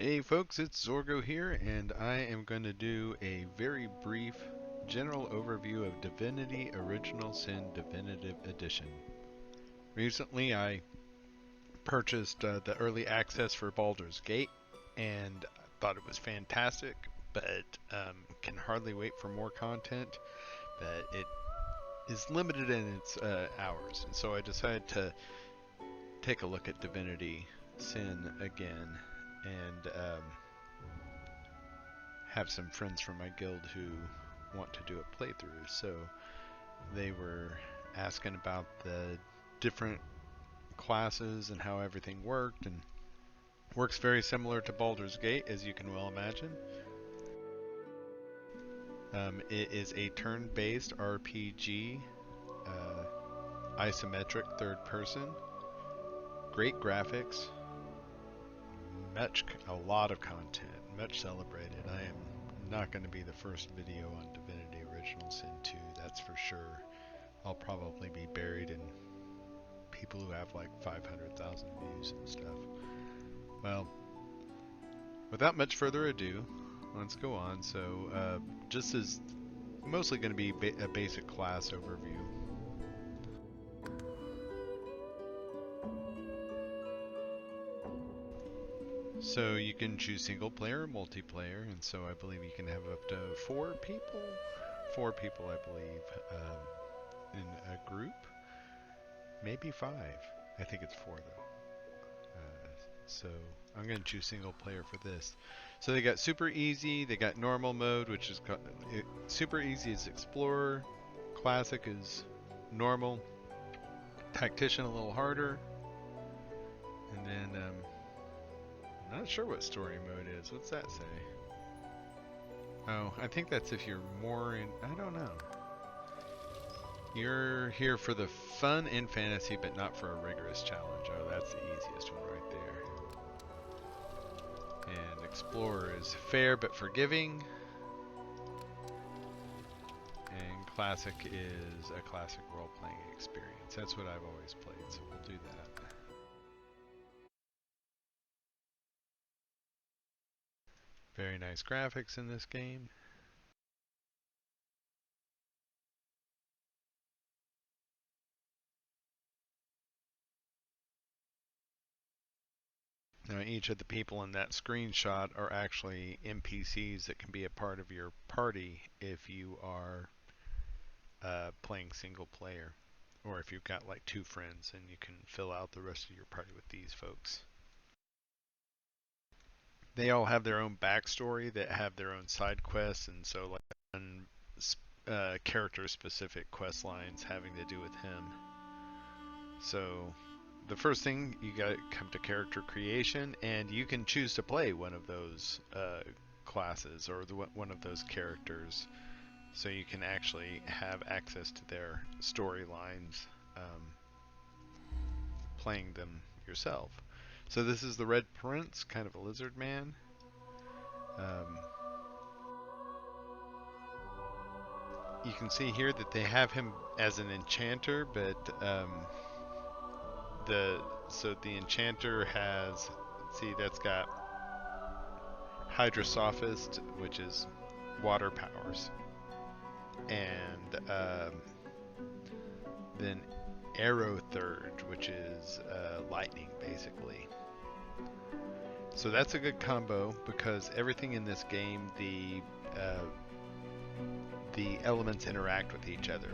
Hey folks, it's Zorgo here, and I am going to do a very brief general overview of Divinity Original Sin Definitive Edition. Recently I purchased the early access for Baldur's Gate, and thought it was fantastic, but can hardly wait for more content, but it is limited in its hours, and so I decided to take a look at Divinity Sin again, and have some friends from my guild who want to do a playthrough. So they were asking about the different classes and how everything worked, and works very similar to Baldur's Gate, as you can well imagine. It is a turn-based RPG, isometric third person, great graphics, a lot of content, much celebrated. I am not going to be the first video on Divinity Original Sin 2, that's for sure. I'll probably be buried in people who have like 500,000 views and stuff. Well, without much further ado, let's go on. So, just as mostly going to be a basic class overview. So you can choose single player or multiplayer, and so I believe you can have up to 4 people. 4 people, I believe, in a group. Maybe 5. I think it's 4 though. So I'm going to choose single player for this. So they got super easy, they got normal mode, which is super easy is explorer, classic is normal, tactician a little harder, and then not sure what story mode is. What's that say? Oh, I think that's if you're more in... I don't know. You're here for the fun and fantasy, but not for a rigorous challenge. Oh, that's the easiest one right there. And Explorer is fair but forgiving. And Classic is a classic role-playing experience. That's what I've always played, so we'll do that. Very nice graphics in this game. Now each of the people in that screenshot are actually NPCs that can be a part of your party if you are playing single player, or if you've got like 2 friends, and you can fill out the rest of your party with these folks. They all have their own backstory that have their own side quests, and so like character specific quest lines having to do with him. So the first thing, you got to come to character creation, and you can choose to play one of those classes or one of those characters, so you can actually have access to their storylines, playing them yourself. So this is the Red Prince, kind of a lizard man. You can see here that they have him as an enchanter, but the enchanter has, see, that's got Hydrosophist, which is water powers, and then Arrow Third, which is lightning, basically. So that's a good combo, because everything in this game, the elements interact with each other.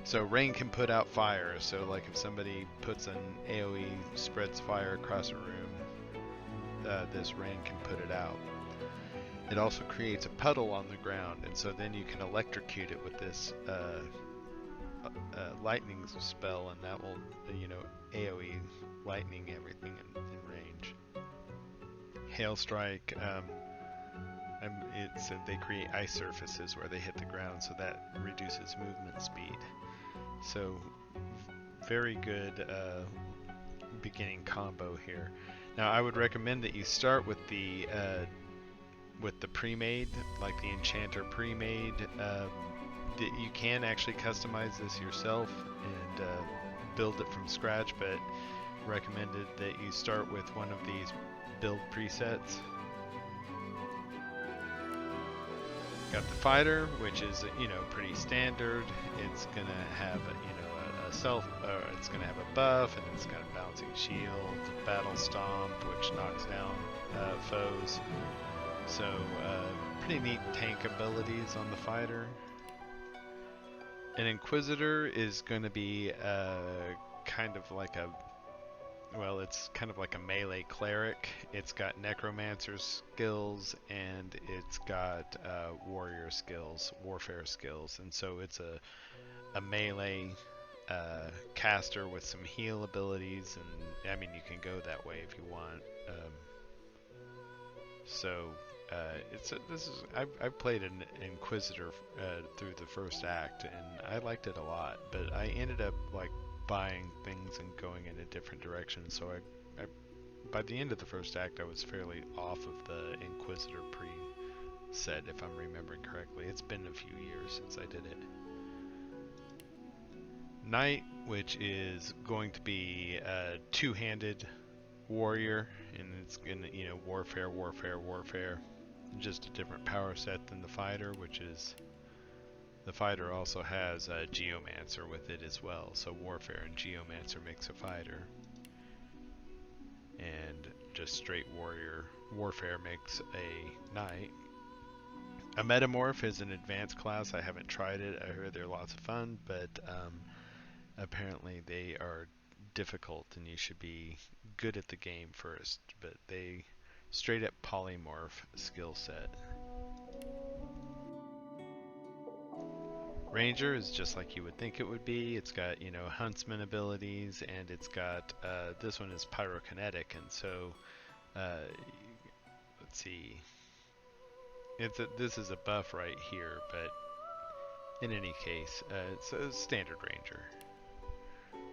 So rain can put out fire, so like if somebody puts an AoE, spreads fire across a room, this rain can put it out. It also creates a puddle on the ground, and so then you can electrocute it with this lightning spell, and that will, AoE lightning everything in range. Hail Strike, they create ice surfaces where they hit the ground, so that reduces movement speed. So very good beginning combo here. Now I would recommend that you start with the pre-made, like the Enchanter pre-made. That you can actually customize this yourself and build it from scratch, but recommended that you start with one of these build presets Got the fighter, which is pretty standard. It's gonna have a self, it's gonna have a buff, and it's got a bouncing shield, battle stomp, which knocks down foes. So pretty neat tank abilities on the fighter. An Inquisitor is going to be kind of like a, well, it's kind of like a melee cleric. It's got necromancer skills and it's got warrior skills, warfare skills, and so it's a melee caster with some heal abilities, and I mean you can go that way if you want. So I've played an Inquisitor through the first act, and I liked it a lot. But I ended up like buying things and going in a different direction. So I by the end of the first act, I was fairly off of the Inquisitor pre-set, if I'm remembering correctly. It's been a few years since I did it. Knight, which is going to be a two-handed warrior, and it's gonna warfare, warfare, warfare. Just a different power set than the fighter, which is the fighter also has a Geomancer with it as well. So warfare and Geomancer makes a fighter, and just straight warfare makes a knight. A metamorph is an advanced class. I haven't tried it. I heard they're lots of fun, but apparently they are difficult, and you should be good at the game first. But they straight up polymorph skill set. Ranger is just like you would think it would be. It's got, huntsman abilities, and it's got, this one is pyrokinetic, and so, let's see. This is a buff right here, but in any case, it's a standard Ranger.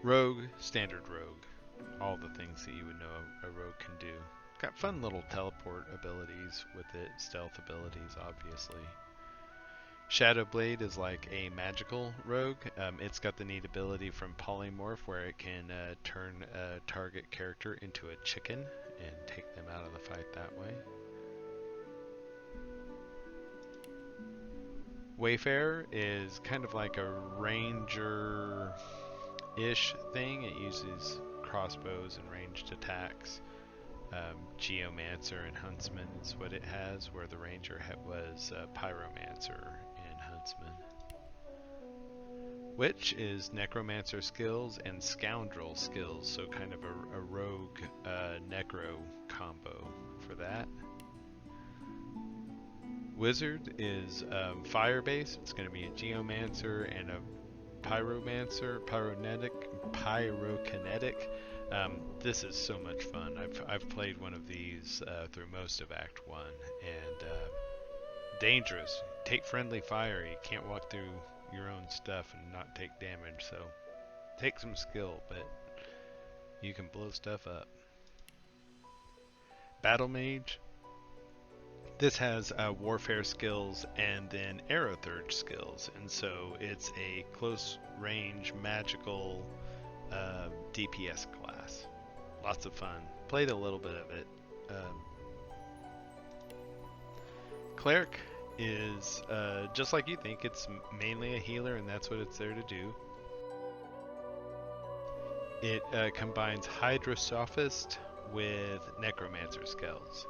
Rogue, standard Rogue. All the things that you would know a Rogue can do. Got fun little teleport abilities with it, stealth abilities, obviously. Shadowblade is like a magical rogue. It's got the neat ability from Polymorph where it can turn a target character into a chicken and take them out of the fight that way. Wayfarer is kind of like a ranger-ish thing. It uses crossbows and ranged attacks. Geomancer and Huntsman is what it has, where the Ranger was Pyromancer and Huntsman. Witch is Necromancer skills and Scoundrel skills, so kind of a rogue necro combo for that. Wizard is fire-based. It's going to be a Geomancer and a Pyrokinetic. This is so much fun. I've played one of these through most of Act 1, and dangerous. Take friendly fire. You can't walk through your own stuff and not take damage, so take some skill, but you can blow stuff up. Battle Mage. This has warfare skills and then arrow thurge skills, and so it's a close range magical DPS class. Lots of fun. Played a little bit of it. Cleric is just like you think. It's mainly a healer, and that's what it's there to do. It combines Hydrosophist with Necromancer skills.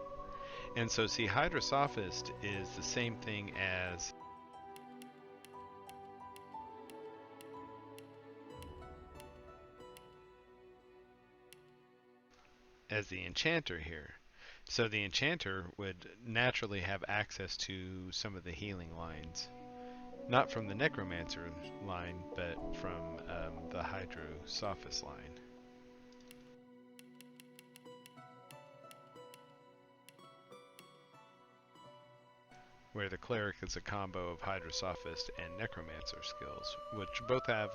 And so, see, Hydrosophist is the same thing as the Enchanter here. So the Enchanter would naturally have access to some of the healing lines. Not from the Necromancer line, but from the Hydrosophist line. Where the Cleric is a combo of Hydrosophist and Necromancer skills, which both have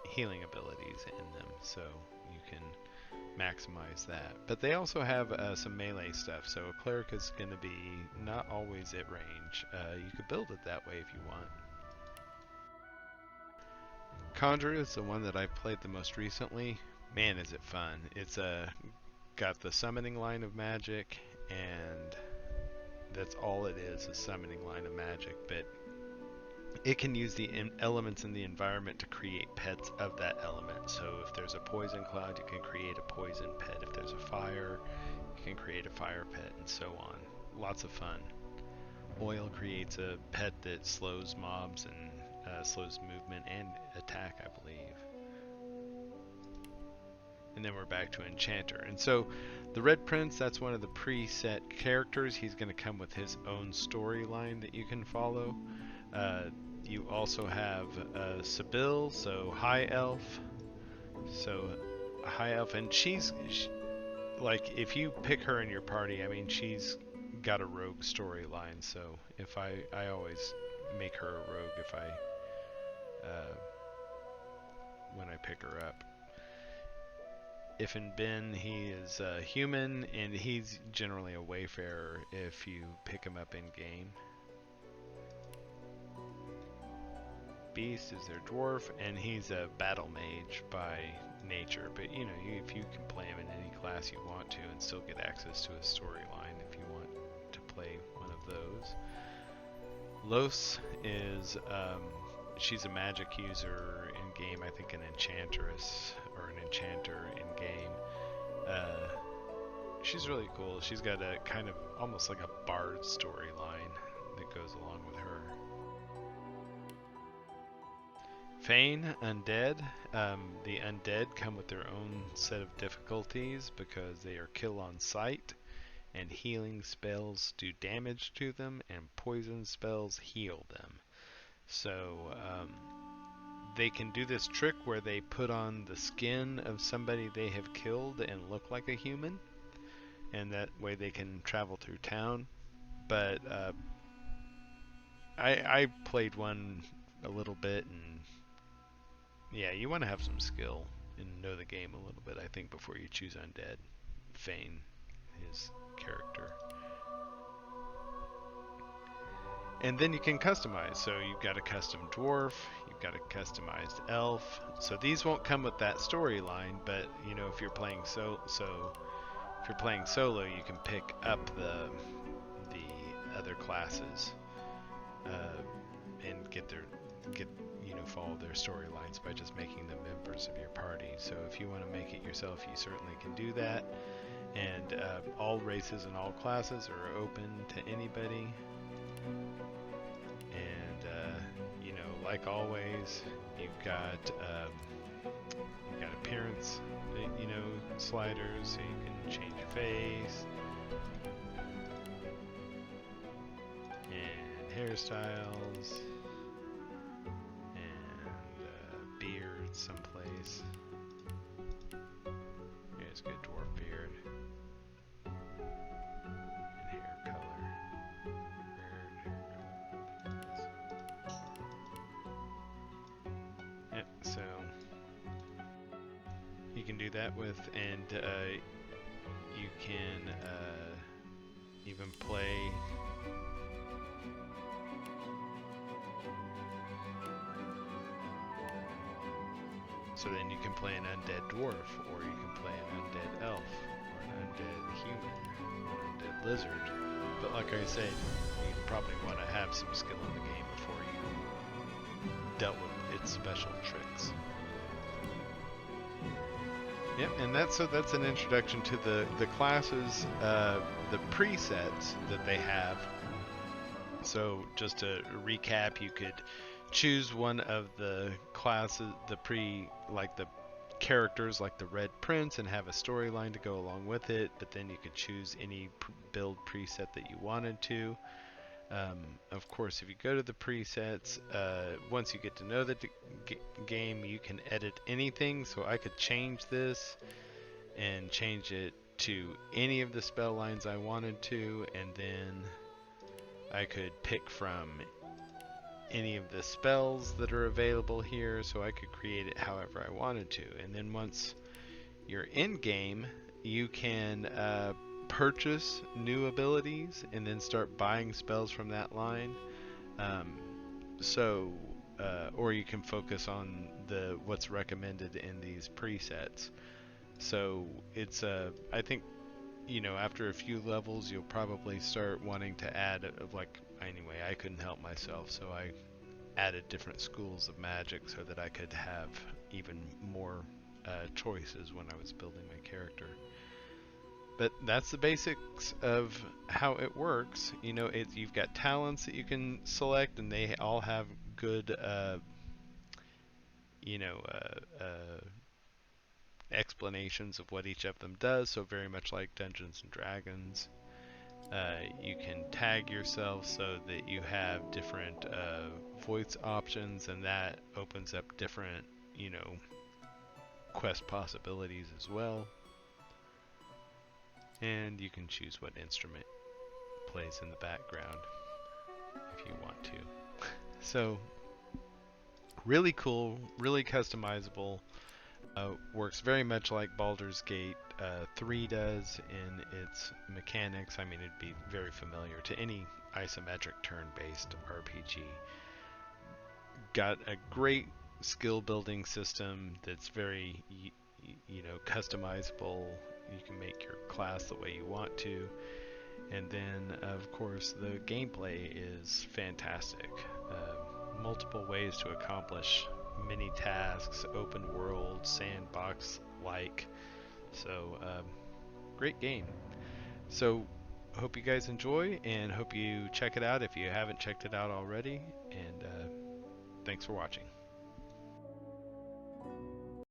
healing abilities in them, so you can maximize that. But they also have some melee stuff, so a Cleric is going to be not always at range. You could build it that way if you want. Conjurer is the one that I've played the most recently. Man, is it fun. It's got the summoning line of magic, and that's all it is summoning line of magic. But it can use the elements in the environment to create pets of that element. So if there's a poison cloud, you can create a poison pet. If there's a fire, you can create a fire pet, and so on. Lots of fun. Oil creates a pet that slows mobs and slows movement and attack, I believe. And then we're back to Enchanter. And so the Red Prince, that's one of the preset characters. He's going to come with his own storyline that you can follow. You also have Sibyl, so High Elf. So a High Elf, and she's like, if you pick her in your party, I mean, she's got a rogue storyline. So if I always make her a rogue if I when I pick her up. If in Ben, he is human, and he's generally a wayfarer if you pick him up in game. Beast is their dwarf, and he's a battle mage by nature. But you know, if you can play him in any class you want to, and still get access to his storyline if you want to play one of those. Los is she's a magic user in game. I think an enchantress or an enchanter in game. She's really cool. She's got a kind of almost like a bard storyline that goes along with her. Fane, Undead. The Undead come with their own set of difficulties because they are kill on sight, and healing spells do damage to them, and poison spells heal them. So they can do this trick where they put on the skin of somebody they have killed and look like a human, and that way they can travel through town. But I played one a little bit, and yeah, you want to have some skill and know the game a little bit, I think, before you choose Undead. Fane, his character. And then you can customize. So you've got a custom dwarf, you've got a customized elf. So these won't come with that storyline, but you know, if you're playing if you're playing solo, you can pick up the other classes and get follow their storylines by just making them members of your party. So if you want to make it yourself, you certainly can do that. And all races and all classes are open to anybody. And you know, like always, you've got appearance, you know, sliders, so you can change your face and hairstyles and beards someplace. Here's a good dwarf beard. Hair color. Yep, so you can do that with, and you can even play so then you can play an undead dwarf, or you can play an undead elf, or an undead human, or an undead lizard. But like I said, you probably want to have some skill in the game before you dealt with its special tricks. Yep, and that's an introduction to the classes, the presets that they have. So just to recap, you could choose one of the classes, the characters like the Red Prince, and have a storyline to go along with it, but then you could choose any build preset that you wanted to. Of course, if you go to the presets, once you get to know the game, you can edit anything. So I could change this and change it to any of the spell lines I wanted to, and then I could pick from any of the spells that are available here, so I could create it however I wanted to. And then once you're in game, you can purchase new abilities and then start buying spells from that line. Or you can focus on what's recommended in these presets. So it's I think after a few levels, you'll probably start wanting to add, like, anyway, I couldn't help myself, so I added different schools of magic so that I could have even more choices when I was building my character. But that's the basics of how it works. You've got talents that you can select, and they all have good, you know, explanations of what each of them does. So very much like Dungeons and Dragons. You can tag yourself so that you have different voice options, and that opens up different, quest possibilities as well. And you can choose what instrument plays in the background if you want to. So, really cool, really customizable. Works very much like Baldur's Gate 3 does in its mechanics. I mean, it'd be very familiar to any isometric turn-based RPG. Got a great skill building system that's very, customizable. You can make your class the way you want to. And then, of course, the gameplay is fantastic. Multiple ways to accomplish many tasks, open world, sandbox like. So, great game. So, hope you guys enjoy and hope you check it out if you haven't checked it out already. And thanks for watching.